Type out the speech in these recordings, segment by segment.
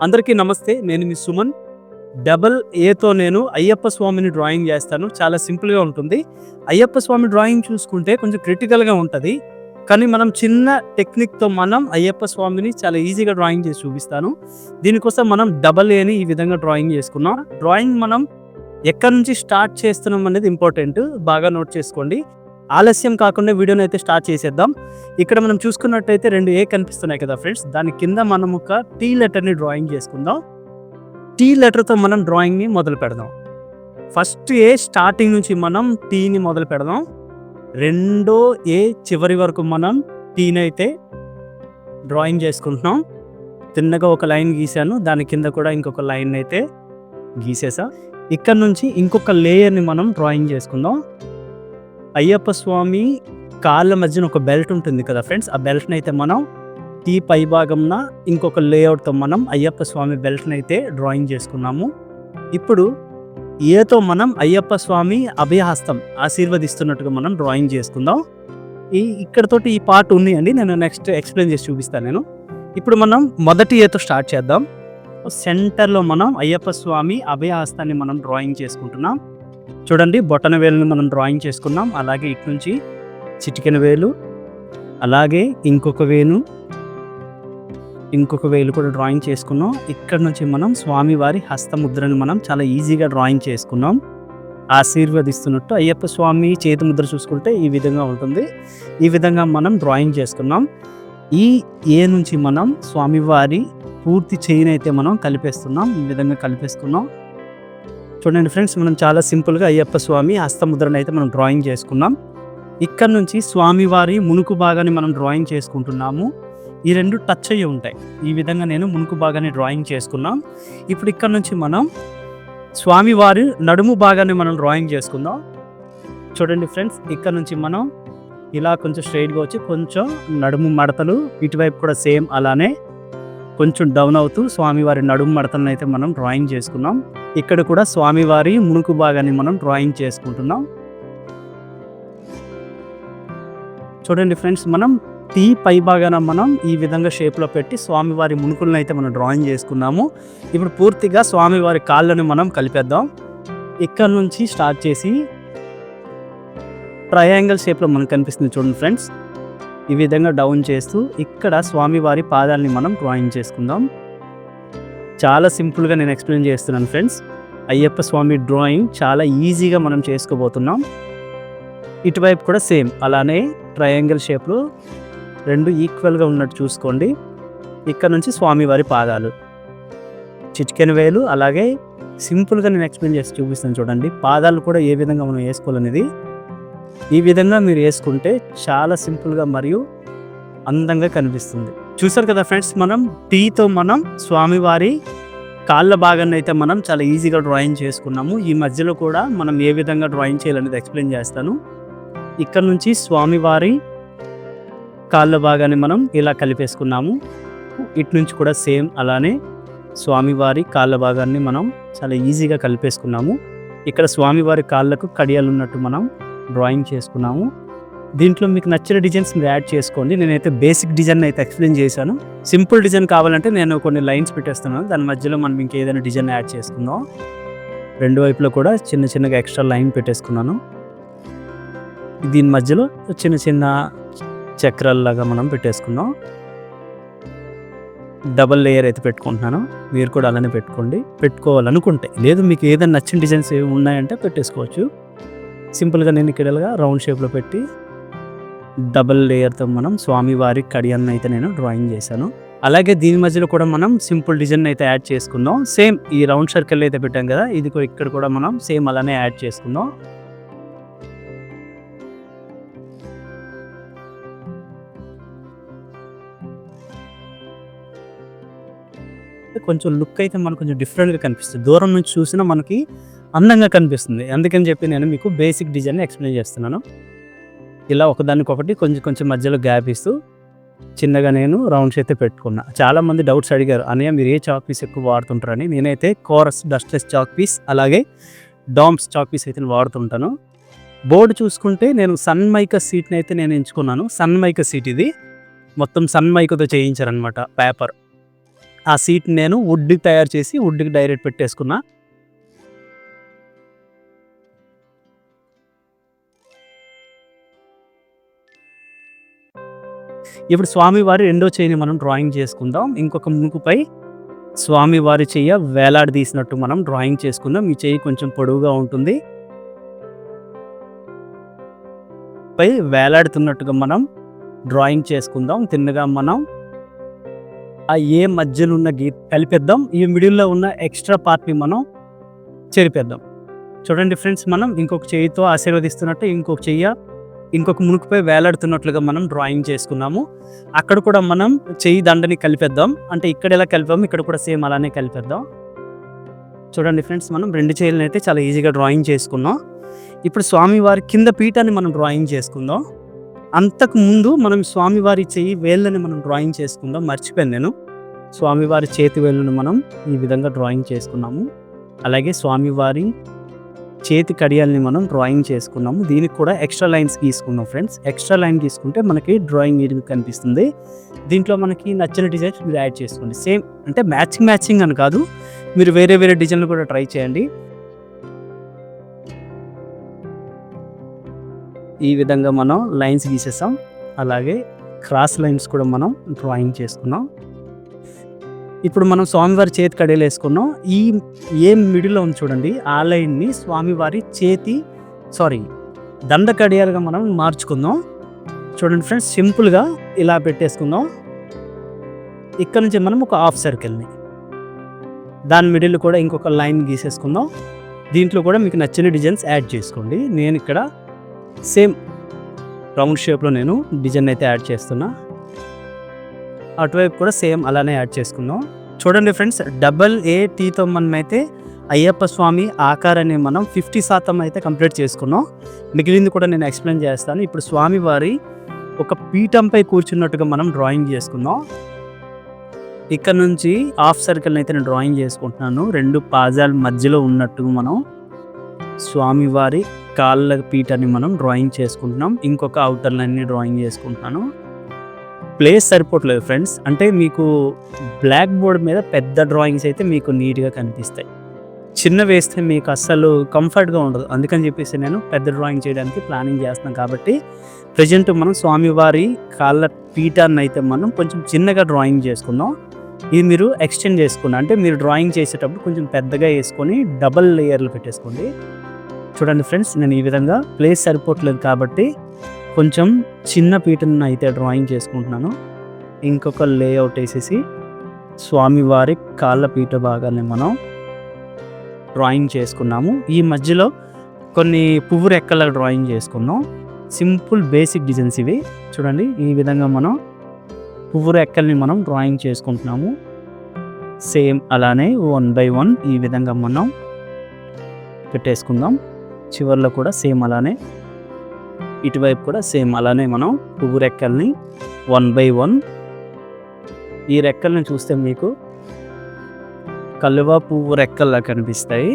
అందరికీ నమస్తే. నేను మీ సుమన్. డబుల్ ఏతో నేను అయ్యప్ప స్వామిని డ్రాయింగ్ చేస్తాను. చాలా సింపుల్‌గా ఉంటుంది. అయ్యప్ప స్వామి డ్రాయింగ్ చూసుకుంటే కొంచెం క్రిటికల్‌గా ఉంటది. కానీ మనం చిన్న టెక్నిక్‌తో మనం అయ్యప్ప స్వామిని చాలా ఈజీగా డ్రాయింగ్ చేసి చూపిస్తాను. దీనికోసం మనం డబుల్ ఏని ఈ విధంగా డ్రాయింగ్ చేసుకున్నాం. డ్రాయింగ్ మనం ఎక్కడి నుంచి స్టార్ట్ చేస్తున్నాం అనేది ఇంపార్టెంట్. బాగా నోట్ చేసుకోండి. ఆలస్యం కాకుండా వీడియోని అయితే స్టార్ట్ చేసేద్దాం. ఇక్కడ మనం చూసుకున్నట్టయితే 2 ఏ కనిపిస్తున్నాయి కదా ఫ్రెండ్స్. దాని కింద మనం ఒక టీ లెటర్‌ని డ్రాయింగ్ చేసుకుందాం. టీ లెటర్‌తో మనం డ్రాయింగ్‌ని మొదలు పెడదాం. ఫస్ట్ ఏ స్టార్టింగ్ నుంచి మనం టీని మొదలు పెడదాం. రెండో ఏ చివరి వరకు మనం టీని అయితే డ్రాయింగ్ చేసుకుంటున్నాం. తిన్నగా ఒక లైన్ గీసాను. దాని కింద కూడా ఇంకొక లైన్ అయితే గీసేసా. ఇక్కడ నుంచి ఇంకొక లేయర్‌ని మనం డ్రాయింగ్ చేసుకుందాం. అయ్యప్ప స్వామి కాళ్ళ మధ్యన ఒక బెల్ట్ ఉంటుంది కదా ఫ్రెండ్స్. ఆ బెల్ట్‌ని అయితే మనం టీ పై భాగంన ఇంకొక లేఅవుట్‌తో మనం అయ్యప్ప స్వామి బెల్ట్‌ని అయితే డ్రాయింగ్ చేసుకున్నాము. ఇప్పుడు ఏతో మనం అయ్యప్ప స్వామి అభయహస్తం ఆశీర్వదిస్తున్నట్టుగా మనం డ్రాయింగ్ చేసుకుందాం. ఇక్కడతోటి ఈ పార్ట్ ఉన్నాయండి. నేను నెక్స్ట్ ఎక్స్ప్లెయిన్ చేసి చూపిస్తాను నేను. ఇప్పుడు మనం మొదటి ఏతో స్టార్ట్ చేద్దాం. సెంటర్‌లో మనం అయ్యప్ప స్వామి అభయహస్తాన్ని మనం డ్రాయింగ్ చేసుకుంటున్నాం. చూడండి, బొటన వేలుని మనం డ్రాయింగ్ చేసుకున్నాం. అలాగే ఇటు నుంచి చిటికెన వేలు, అలాగే ఇంకొక వేలు కూడా డ్రాయింగ్ చేసుకున్నాం. ఇక్కడ నుంచి మనం స్వామివారి హస్తముద్రని మనం చాలా ఈజీగా డ్రాయింగ్ చేసుకున్నాం. ఆశీర్వదిస్తున్నట్టు అయ్యప్ప స్వామి చేతి ముద్ర చూసుకుంటే ఈ విధంగా ఉంటుంది. ఈ విధంగా మనం డ్రాయింగ్ చేసుకున్నాం. ఈ ఏ నుంచి మనం స్వామివారి పూర్తి చైన్ అయితే మనం కలిపేస్తున్నాం. ఈ విధంగా కలిపేసుకున్నాం. చూడండి ఫ్రెండ్స్, మనం చాలా సింపుల్గా అయ్యప్ప స్వామి హస్తముద్రను అయితే మనం డ్రాయింగ్ చేసుకున్నాం. ఇక్కడ నుంచి స్వామివారి మునుకు భాగాన్ని మనం డ్రాయింగ్ చేసుకుంటున్నాము. ఈ రెండు టచ్ అయ్యి ఉంటాయి. ఈ విధంగా నేను మునుకు భాగాన్ని డ్రాయింగ్ చేసుకున్నాం. ఇప్పుడు ఇక్కడ నుంచి మనం స్వామివారి నడుము భాగాన్ని మనం డ్రాయింగ్ చేసుకుందాం. చూడండి ఫ్రెండ్స్, ఇక్కడ నుంచి మనం ఇలా కొంచెం స్ట్రైట్గా వచ్చి కొంచెం నడుము మడతలు, ఇటువైపు కూడా సేమ్ అలానే కొంచెం డౌన్ అవుతూ స్వామివారి నడుము మడతలను అయితే మనం డ్రాయింగ్ చేసుకున్నాం. ఇక్కడ కూడా స్వామివారి మునుకు భాగాన్ని మనం డ్రాయింగ్ చేసుకుంటున్నాం. చూడండి ఫ్రెండ్స్, మనం టీ పై భాగాన మనం ఈ విధంగా షేప్లో పెట్టి స్వామివారి మునుకులను అయితే మనం డ్రాయింగ్ చేసుకున్నాము. ఇప్పుడు పూర్తిగా స్వామివారి కాళ్ళని మనం కలిపేద్దాం. ఇక్కడ నుంచి స్టార్ట్ చేసి ట్రయాంగిల్ షేప్లో మనకు కనిపిస్తుంది చూడండి ఫ్రెండ్స్. ఈ విధంగా డౌన్ చేస్తూ ఇక్కడ స్వామివారి పాదాలని మనం డ్రాయింగ్ చేసుకుందాం. చాలా సింపుల్గా నేను ఎక్స్ప్లెయిన్ చేస్తున్నాను ఫ్రెండ్స్. అయ్యప్ప స్వామి డ్రాయింగ్ చాలా ఈజీగా మనం చేసుకోబోతున్నాం. ఇటువైపు కూడా సేమ్ అలానే ట్రయాంగిల్ షేప్లో 2 ఈక్వల్గా ఉన్నట్టు చూసుకోండి. ఇక్కడ నుంచి స్వామివారి పాదాలు, చిటికెన వేలు, అలాగే సింపుల్గా నేను ఎక్స్ప్లెయిన్ చేసి చూపిస్తాను చూడండి. పాదాలు కూడా ఏ విధంగా మనం వేసుకోవాలనేది ఈ విధంగా మీరు వేసుకుంటే చాలా సింపుల్గా మరియు అందంగా కనిపిస్తుంది. చూసారు కదా ఫ్రెండ్స్, మనం టీతో మనం స్వామివారి కాళ్ళ భాగాన్ని అయితే మనం చాలా ఈజీగా డ్రాయింగ్ చేసుకున్నాము. ఈ మధ్యలో కూడా మనం ఏ విధంగా డ్రాయింగ్ చేయాలనేది ఎక్స్ప్లెయిన్ చేస్తాను. ఇక్కడ నుంచి స్వామివారి కాళ్ళ భాగాన్ని మనం ఇలా కలిపేసుకున్నాము. ఇటు నుంచి కూడా సేమ్ అలానే స్వామివారి కాళ్ళ భాగాన్ని మనం చాలా ఈజీగా కలిపేసుకున్నాము. ఇక్కడ స్వామివారి కాళ్ళకు కడియాలు ఉన్నట్టు మనం డ్రాయింగ్ చేసుకున్నాము. దీంట్లో మీకు నచ్చిన డిజైన్స్ మీరు యాడ్ చేసుకోండి. నేనైతే బేసిక్ డిజైన్ అయితే ఎక్స్ప్లెయిన్ చేశాను. సింపుల్ డిజైన్ కావాలంటే నేను కొన్ని లైన్స్ పెట్టేస్తున్నాను. దాని మధ్యలో మనం ఇంకేదైనా డిజైన్ యాడ్ చేసుకుందాం. 2 వైపులో కూడా చిన్నగా ఎక్స్ట్రా లైన్ పెట్టేసుకున్నాను. దీని మధ్యలో చిన్న చక్రాల్లాగా మనం పెట్టేసుకుందాం. డబల్ లేయర్ అయితే పెట్టుకుంటున్నాను. మీరు కూడా అలానే పెట్టుకోవాలనుకుంటే, లేదు మీకు ఏదైనా నచ్చిన డిజైన్స్ ఏమి ఉన్నాయంటే పెట్టేసుకోవచ్చు. సింపుల్గా నేను ఇక్కడ రౌండ్ షేప్లో పెట్టి డబల్ లేయర్తో మనం స్వామివారి కడియాన్ని అయితే నేను డ్రాయింగ్ చేశాను. అలాగే దీని మధ్యలో కూడా మనం సింపుల్ డిజైన్ అయితే యాడ్ చేసుకుందాం. సేమ్ ఈ రౌండ్ సర్కిల్ అయితే పెట్టాం కదా, ఇది ఇక్కడ కూడా మనం సేమ్ అలానే యాడ్ చేసుకుందాం. కొంచెం లుక్ అయితే మనకు కొంచెం డిఫరెంట్గా కనిపిస్తుంది. దూరం నుంచి చూసినా మనకి అందంగా కనిపిస్తుంది. అందుకని చెప్పి నేను మీకు బేసిక్ డిజైన్ ఎక్స్ప్లెయిన్ చేస్తున్నాను. ఇలా ఒకదానికొకటి కొంచెం మధ్యలో గ్యాప్ ఇస్తూ చిన్నగా నేను రౌండ్స్ అయితే పెట్టుకున్నా. చాలామంది డౌట్స్ అడిగారు, అన్నయ్య మీరు ఏ చాక్ పీస్ ఎక్కువ వాడుతుంటారని. నేనైతే కోరస్ డస్ట్లెస్ చాక్ పీస్, అలాగే డామ్స్ చాక్ పీస్ అయితే వాడుతుంటాను. బోర్డు చూసుకుంటే నేను సన్మైకా సీట్ని అయితే నేను ఎంచుకున్నాను. సన్మైకా సీట్ ఇది మొత్తం సన్మైకాతో చేయించారనమాట పేపర్. ఆ సీట్ నేను వుడ్‌కి తయారు చేసి వుడ్‌కి డైరెక్ట్ పెట్టేసుకున్నా. ఇప్పుడు స్వామివారి రెండో చెయ్యిని మనం డ్రాయింగ్ చేసుకుందాం. ఇంకొక ముక్కుపై స్వామివారి చెయ్య వేలాడదీసినట్టు మనం డ్రాయింగ్ చేసుకుందాం. ఈ చెయ్యి కొంచెం పొడవుగా ఉంటుంది. పై వేలాడుతున్నట్టుగా మనం డ్రాయింగ్ చేసుకుందాం. తిన్నగా మనం ఆ ఏ మధ్యలో ఉన్న కలిపేద్దాం. ఈ మిడిల్‌లో ఉన్న ఎక్స్ట్రా పార్ట్‌ని మనం చెరిపేద్దాం. చూడండి ఫ్రెండ్స్, మనం ఇంకొక చెయ్యితో ఆశీర్వదిస్తున్నట్టు ఇంకొక మునుకుపై వేలాడుతున్నట్లుగా మనం డ్రాయింగ్ చేసుకున్నాము. అక్కడ కూడా మనం చెయ్యి దండని కలిపేద్దాం. అంటే ఇక్కడ ఎలా కలిపాము ఇక్కడ కూడా సేమ్ అలానే కలిపేద్దాం. చూడండి ఫ్రెండ్స్, మనం 2 చెయ్యిలను అయితే చాలా ఈజీగా డ్రాయింగ్ చేసుకున్నాం. ఇప్పుడు స్వామివారి కింద పీఠాన్ని మనం డ్రాయింగ్ చేసుకుందాం. అంతకు ముందు మనం స్వామివారి చెయ్యి వేళ్ళని మనం డ్రాయింగ్ చేసుకుందాం. మర్చిపోయాను నేను. స్వామివారి చేతి వేళ్ళను మనం ఈ విధంగా డ్రాయింగ్ చేసుకున్నాము. అలాగే స్వామివారి చేతి కడియాల్ని మనం డ్రాయింగ్ చేసుకున్నాము. దీనికి కూడా ఎక్స్ట్రా లైన్స్ గీసుకున్నాం ఫ్రెండ్స్. ఎక్స్ట్రా లైన్ గీసుకుంటే మనకి డ్రాయింగ్ నీట్‌గా కనిపిస్తుంది. దీంట్లో మనకి నచ్చిన డిజైన్స్ మీరు యాడ్ చేసుకోండి. సేమ్ అంటే మ్యాచింగ్ అని కాదు, మీరు వేరే డిజైన్లు కూడా ట్రై చేయండి. ఈ విధంగా మనం లైన్స్ గీసేసాం. అలాగే క్రాస్ లైన్స్ కూడా మనం డ్రాయింగ్ చేసుకున్నాం. ఇప్పుడు మనం స్వామివారి చేతి కడియాలు వేసుకున్నాం. ఏ మిడిల్లో ఉంది చూడండి, ఆ లైన్ని స్వామివారి దండ కడియాలుగా మనం మార్చుకుందాం. చూడండి ఫ్రెండ్స్, సింపుల్గా ఇలా పెట్టేసుకుందాం. ఇక్కడ నుంచి మనం ఒక హాఫ్ సర్కిల్ని దాని మిడిల్ కూడా ఇంకొక లైన్ గీసేసుకుందాం. దీంట్లో కూడా మీకు నచ్చిన డిజైన్స్ యాడ్ చేసుకోండి. నేను ఇక్కడ సేమ్ రౌండ్ షేప్లో నేను డిజైన్ అయితే యాడ్ చేస్తున్నా. అటువైపు కూడా సేమ్ అలానే యాడ్ చేసుకుందాం. చూడండి ఫ్రెండ్స్, AA మనమైతే అయ్యప్ప స్వామి ఆకారాన్ని మనం 50% అయితే కంప్లీట్ చేసుకున్నాం. మిగిలింది కూడా నేను ఎక్స్ప్లెయిన్ చేస్తాను. ఇప్పుడు స్వామివారి ఒక పీఠంపై కూర్చున్నట్టుగా మనం డ్రాయింగ్ చేసుకుందాం. ఇక్కడ నుంచి హాఫ్ సర్కిల్ని అయితే నేను డ్రాయింగ్ చేసుకుంటున్నాను. 2 పాదాల మధ్యలో ఉన్నట్టుగా మనం స్వామివారి కాళ్ళ పీఠాన్ని మనం డ్రాయింగ్ చేసుకుంటున్నాం. ఇంకొక అవుటర్ లైన్ని డ్రాయింగ్ చేసుకుంటున్నాను. ప్లేస్ సరిపోవట్లేదు ఫ్రెండ్స్. అంటే మీకు బ్లాక్ బోర్డ్ మీద పెద్ద డ్రాయింగ్స్ అయితే మీకు నీట్గా కనిపిస్తాయి. చిన్న వేస్తే మీకు అస్సలు కంఫర్ట్గా ఉండదు. అందుకని చెప్పేసి నేను పెద్ద డ్రాయింగ్ చేయడానికి ప్లానింగ్ చేస్తున్నాను. కాబట్టి ప్రజెంట్ మనం స్వామివారి కాళ్ళ పీఠాన్ని అయితే మనం కొంచెం చిన్నగా డ్రాయింగ్ చేసుకుందాం. ఇది మీరు ఎక్స్టెండ్ చేసుకున్నా అంటే మీరు డ్రాయింగ్ చేసేటప్పుడు కొంచెం పెద్దగా వేసుకొని డబల్ లేయర్లు పెట్టేసుకోండి. చూడండి ఫ్రెండ్స్, నేను ఈ విధంగా ప్లేస్ సరిపోవట్లేదు కాబట్టి కొంచెం చిన్న పీఠను అయితే డ్రాయింగ్ చేసుకుంటున్నాను. ఇంకొక లేఅవుట్ వేసేసి స్వామివారి కాళ్ళ పీఠ భాగాన్ని మనం డ్రాయింగ్ చేసుకున్నాము. ఈ మధ్యలో కొన్ని పువ్వు రెక్కల డ్రాయింగ్ చేసుకున్నాం. సింపుల్ బేసిక్ డిజైన్స్ ఇవి. చూడండి, ఈ విధంగా మనం పువ్వు రెక్కల్ని మనం డ్రాయింగ్ చేసుకుంటున్నాము. సేమ్ అలానే 1 by 1 ఈ విధంగా మనం పెట్టేసుకుందాం. చివర్లో కూడా సేమ్ అలానే, ఇటువైపు కూడా సేమ్ అలానే మనం పువ్వు రెక్కల్ని 1 by 1 ఈ రెక్కల్ని చూస్తే మీకు కలువ పువ్వు రెక్కల్లా కనిపిస్తాయి.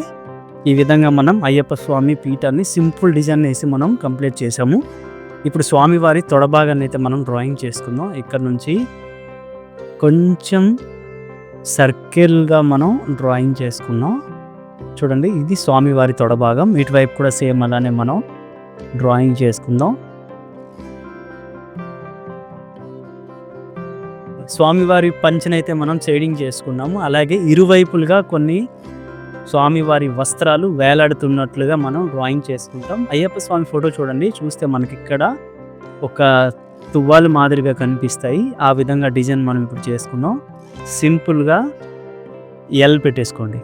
ఈ విధంగా మనం అయ్యప్ప స్వామి పీఠాన్ని సింపుల్ డిజైన్ వేసి మనం కంప్లీట్ చేసాము. ఇప్పుడు స్వామివారి తొడభాగాన్ని అయితే మనం డ్రాయింగ్ చేసుకుందాం. ఇక్కడ నుంచి కొంచెం సర్కిల్గా మనం డ్రాయింగ్ చేసుకున్నాం. చూడండి, ఇది స్వామివారి తొడభాగం. ఇటువైపు కూడా సేమ్ అలానే మనం డ్రాయింగ్ చేసుకుందాం. స్వామివారి పంచనైతే మనం షేడింగ్ చేసుకున్నాము. అలాగే ఇరువైపులుగా కొన్ని స్వామివారి వస్త్రాలు వేలాడుతున్నట్లుగా మనం డ్రాయింగ్ చేసుకుంటాం. అయ్యప్ప స్వామి ఫోటో చూడండి, చూస్తే మనకి ఇక్కడ ఒక తువ్వాలు మాదిరిగా కనిపిస్తాయి. ఆ విధంగా డిజైన్ మనం ఇప్పుడు చేసుకున్నాం. సింపుల్గా ఎల్ పెట్టేసుకోండి.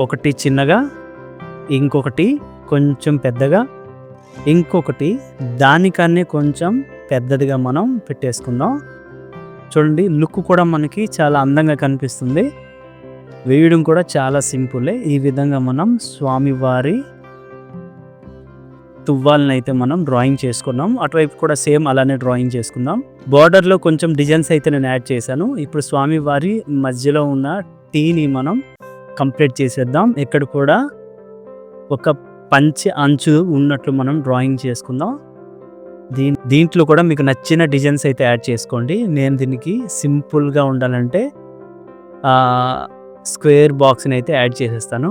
ఒకటి చిన్నగా, ఇంకొకటి కొంచెం పెద్దగా, ఇంకొకటి దానికన్నా కొంచెం పెద్దదిగా మనం పెట్టేసుకుందాం. చూడండి, లుక్ కూడా మనకి చాలా అందంగా కనిపిస్తుంది. వేయడం కూడా చాలా సింపులే. ఈ విధంగా మనం స్వామివారి తువ్వాలని అయితే మనం డ్రాయింగ్ చేసుకున్నాం. అటువైపు కూడా సేమ్ అలానే డ్రాయింగ్ చేసుకుందాం. బార్డర్లో కొంచెం డిజైన్స్ అయితే నేను యాడ్ చేశాను. ఇప్పుడు స్వామివారి మధ్యలో ఉన్న టీని మనం కంప్లీట్ చేసేద్దాం. ఇక్కడ కూడా ఒక పంచి అంచు ఉన్నట్లు మనం డ్రాయింగ్ చేసుకుందాం. దీంట్లో కూడా మీకు నచ్చిన డిజైన్స్ అయితే యాడ్ చేసుకోండి. నేను దీనికి సింపుల్గా ఉండాలంటే స్క్వేర్ బాక్స్ని అయితే యాడ్ చేసేస్తాను.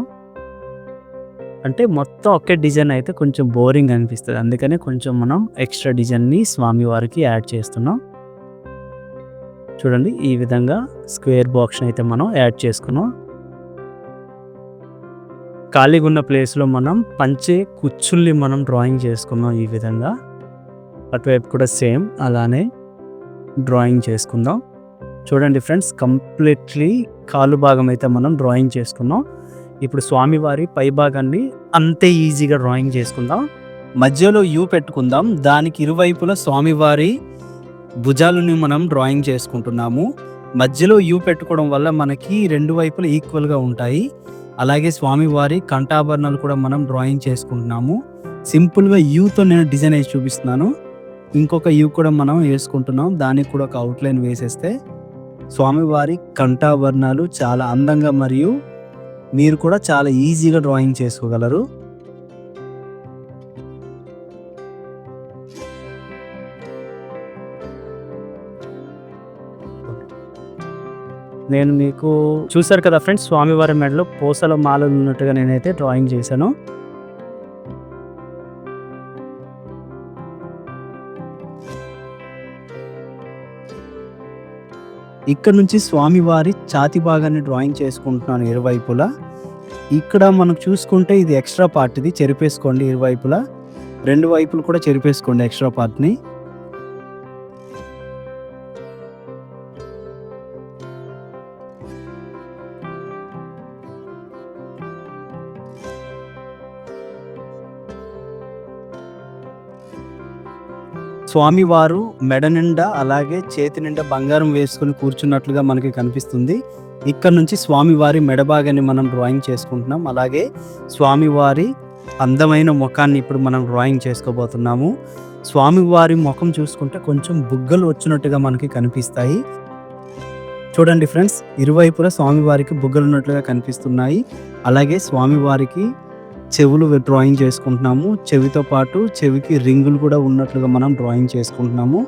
అంటే మొత్తం ఒకే డిజైన్ అయితే కొంచెం బోరింగ్ అనిపిస్తుంది, అందుకనే కొంచెం మనం ఎక్స్ట్రా డిజైన్ని స్వామివారికి యాడ్ చేస్తున్నాం. చూడండి, ఈ విధంగా స్క్వేర్ బాక్స్ని అయితే మనం యాడ్ చేసుకున్నాం. ఖాళీగా ఉన్న ప్లేస్లో మనం పంచే కుచ్చుల్ని మనం డ్రాయింగ్ చేసుకున్నాం. ఈ విధంగా అటువైపు కూడా సేమ్ అలానే డ్రాయింగ్ చేసుకుందాం. చూడండి ఫ్రెండ్స్, కంప్లీట్లీ కాలు భాగం అయితే మనం డ్రాయింగ్ చేసుకున్నాం. ఇప్పుడు స్వామివారి పై భాగాన్ని అంతే ఈజీగా డ్రాయింగ్ చేసుకుందాం. మధ్యలో యూ పెట్టుకుందాం. దానికి ఇరువైపులా స్వామివారి భుజాలని మనం డ్రాయింగ్ చేసుకుంటున్నాము. మధ్యలో యూ పెట్టుకోవడం వల్ల మనకి రెండు వైపులు ఈక్వల్గా ఉంటాయి. అలాగే స్వామివారి కంఠాభరణాలు కూడా మనం డ్రాయింగ్ చేసుకుంటున్నాము. సింపుల్గా యూతో నేను డిజైన్ వేసి చూపిస్తున్నాను. ఇంకొక యూ కూడా మనం వేసుకుంటున్నాం. దానికి కూడా ఒక అవుట్లైన్ వేసేస్తే స్వామివారి కంఠాభరణాలు చాలా అందంగా మరియు మీరు కూడా చాలా ఈజీగా డ్రాయింగ్ చేసుకోగలరు. నేను మీకు చూసారు కదా ఫ్రెండ్స్, స్వామివారి మెడలో పూసల మాలలు ఉన్నట్టుగా నేనైతే డ్రాయింగ్ చేశాను. ఇక్కడ నుంచి స్వామివారి ఛాతి భాగాన్ని డ్రాయింగ్ చేసుకుంటున్నాను ఇరువైపులా. ఇక్కడ మనం చూసుకుంటే ఇది ఎక్స్ట్రా పార్ట్, ఇది చెరిపేసుకోండి. ఇరువైపులా రెండు వైపులు కూడా చెరిపేసుకోండి ఎక్స్ట్రా పార్ట్ని. స్వామివారు మెడ నిండా అలాగే చేతి నిండా బంగారం వేసుకుని కూర్చున్నట్లుగా మనకి కనిపిస్తుంది. ఇక్కడ నుంచి స్వామివారి మెడ భాగాన్ని మనం డ్రాయింగ్ చేసుకుంటున్నాం. అలాగే స్వామివారి అందమైన ముఖాన్ని ఇప్పుడు మనం డ్రాయింగ్ చేసుకోబోతున్నాము. స్వామివారి ముఖం చూసుకుంటే కొంచెం బుగ్గలు వచ్చినట్టుగా మనకి కనిపిస్తాయి. చూడండి ఫ్రెండ్స్, ఇరువైపులా స్వామివారికి బుగ్గలు ఉన్నట్లుగా కనిపిస్తున్నాయి. అలాగే స్వామివారికి చెవులు డ్రాయింగ్ చేసుకుంటున్నాము. చెవితో పాటు చెవికి రింగులు కూడా ఉన్నట్లుగా మనం డ్రాయింగ్ చేసుకుంటున్నాము.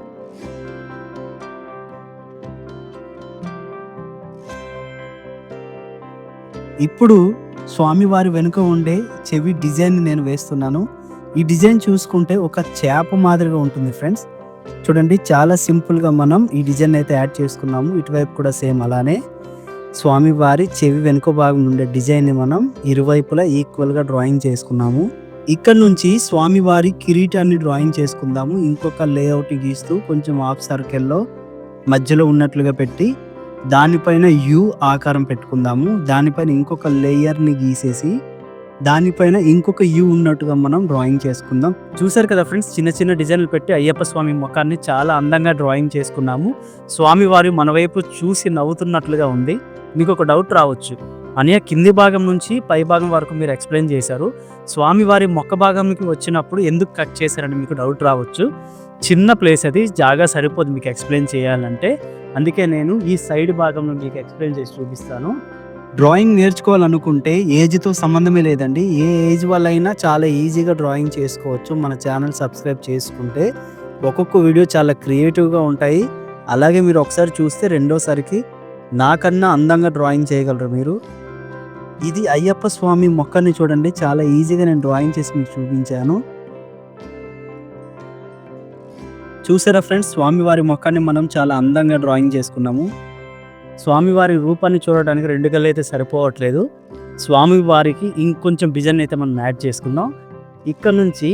ఇప్పుడు స్వామివారి వెనుక ఉండే చెవి డిజైన్ నేను వేస్తున్నాను. ఈ డిజైన్ చూసుకుంటే ఒక చేప మాదిరిగా ఉంటుంది ఫ్రెండ్స్. చూడండి, చాలా సింపుల్గా మనం ఈ డిజైన్ అయితే యాడ్ చేసుకున్నాము. ఇటువైపు కూడా సేమ్ అలానే స్వామివారి చెవి వెనుక భాగం ఉండే డిజైన్ని మనం ఇరువైపులా ఈక్వల్గా డ్రాయింగ్ చేసుకున్నాము. ఇక్కడ నుంచి స్వామివారి కిరీటాన్ని డ్రాయింగ్ చేసుకుందాము. ఇంకొక లేఅవుట్ గీస్తూ కొంచెం హాఫ్ సర్కిల్లో మధ్యలో ఉన్నట్లుగా పెట్టి దానిపైన యూ ఆకారం పెట్టుకుందాము. దానిపైన ఇంకొక లేయర్ని గీసేసి దానిపైన ఇంకొక యూ ఉన్నట్టుగా మనం డ్రాయింగ్ చేసుకుందాం. చూసారు కదా ఫ్రెండ్స్, చిన్న చిన్న డిజైన్లు పెట్టి అయ్యప్ప స్వామి ముఖాన్ని చాలా అందంగా డ్రాయింగ్ చేసుకున్నాము. స్వామివారి మన వైపు చూసి నవ్వుతున్నట్లుగా ఉంది. మీకు ఒక డౌట్ రావచ్చు, అనియా కింది భాగం నుంచి పై భాగం వరకు మీరు ఎక్స్ప్లెయిన్ చేశారు, స్వామివారి మొక్క భాగంకి వచ్చినప్పుడు ఎందుకు కట్ చేశారని మీకు డౌట్ రావచ్చు. చిన్న ప్లేస్, అది జాగా సరిపోదు మీకు ఎక్స్ప్లెయిన్ చేయాలంటే. అందుకే నేను ఈ సైడ్ భాగంలో మీకు ఎక్స్ప్లెయిన్ చేసి చూపిస్తాను. డ్రాయింగ్ నేర్చుకోవాలనుకుంటే ఏజ్తో సంబంధమే లేదండి. ఏ ఏజ్ వాళ్ళైనా చాలా ఈజీగా డ్రాయింగ్ చేసుకోవచ్చు. మన ఛానల్ సబ్స్క్రైబ్ చేసుకుంటే ఒక్కొక్క వీడియో చాలా క్రియేటివ్గా ఉంటాయి. అలాగే మీరు ఒకసారి చూస్తే రెండోసారికి నాకన్నా అందంగా డ్రాయింగ్ చేయగలరు మీరు. ఇది అయ్యప్ప స్వామి మొక్కని చూడండి, చాలా ఈజీగా నేను డ్రాయింగ్ చేసి మీకు చూపించాను. చూసారా ఫ్రెండ్స్, స్వామివారి మొక్కని మనం చాలా అందంగా డ్రాయింగ్ చేసుకున్నాము. స్వామివారి రూపాన్ని చూడడానికి రెండు కళ్ళు అయితే సరిపోవట్లేదు. స్వామివారికి ఇంకొంచెం డిజైన్ అయితే మనం యాడ్ చేసుకుందాం. ఇక్కడ నుంచి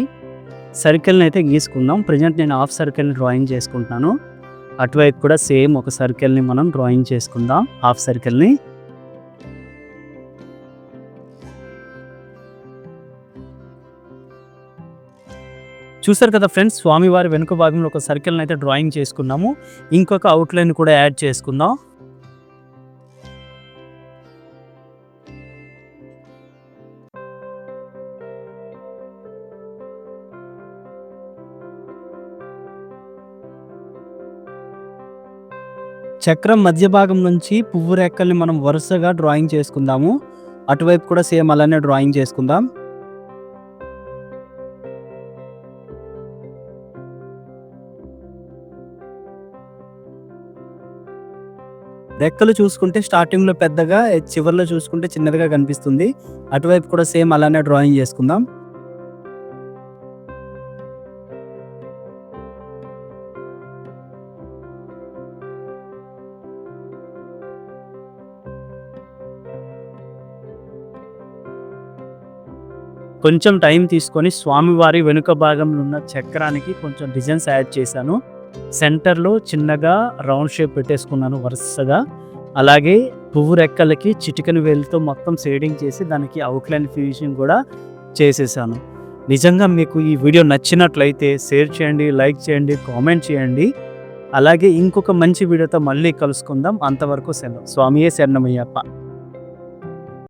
సర్కిల్ని అయితే గీసుకుందాం. ప్రజెంట్ నేను హాఫ్ సర్కిల్ని డ్రాయింగ్ చేసుకుంటున్నాను. అటువైపు కూడా సేమ్ ఒక సర్కిల్ని మనం డ్రాయింగ్ చేసుకుందాం, హాఫ్ సర్కిల్ని. చూసారు కదా ఫ్రెండ్స్, స్వామివారి వెనుక భాగంలో ఒక సర్కిల్ని అయితే డ్రాయింగ్ చేసుకున్నాము. ఇంకొక అవుట్లైన్ కూడా యాడ్ చేసుకుందాం. చక్రం మధ్య భాగం నుంచి పువ్వు రెక్కల్ని మనం వరుసగా డ్రాయింగ్ చేసుకుందాము. అటువైపు కూడా సేమ్ అలానే డ్రాయింగ్ చేసుకుందాం. రెక్కలు చూసుకుంటే స్టార్టింగ్‌లో పెద్దగా, చివర్లో చూసుకుంటే చిన్నదిగా కనిపిస్తుంది. అటువైపు కూడా సేమ్ అలానే డ్రాయింగ్ చేసుకుందాం. కొంచెం టైం తీసుకొని స్వామివారి వెనుక భాగంలో ఉన్న చక్రానికి కొంచెం డిజైన్స్ యాడ్ చేశాను. సెంటర్‌లో చిన్నగా రౌండ్ షేప్ పెట్టేసుకున్నాను వరుసగా. అలాగే పువ్వు రెక్కలకి చిటికెన వేలుతో మొత్తం షేడింగ్ చేసి దానికి అవుట్‌లైన్ ఫినిషింగ్ కూడా చేసేసాను. నిజంగా మీకు ఈ వీడియో నచ్చినట్లయితే షేర్ చేయండి, లైక్ చేయండి, కామెంట్ చేయండి. అలాగే ఇంకొక మంచి వీడియోతో మళ్ళీ కలుసుకుందాం. అంతవరకు సెలవు. స్వామియే శరణమయ్యప్ప.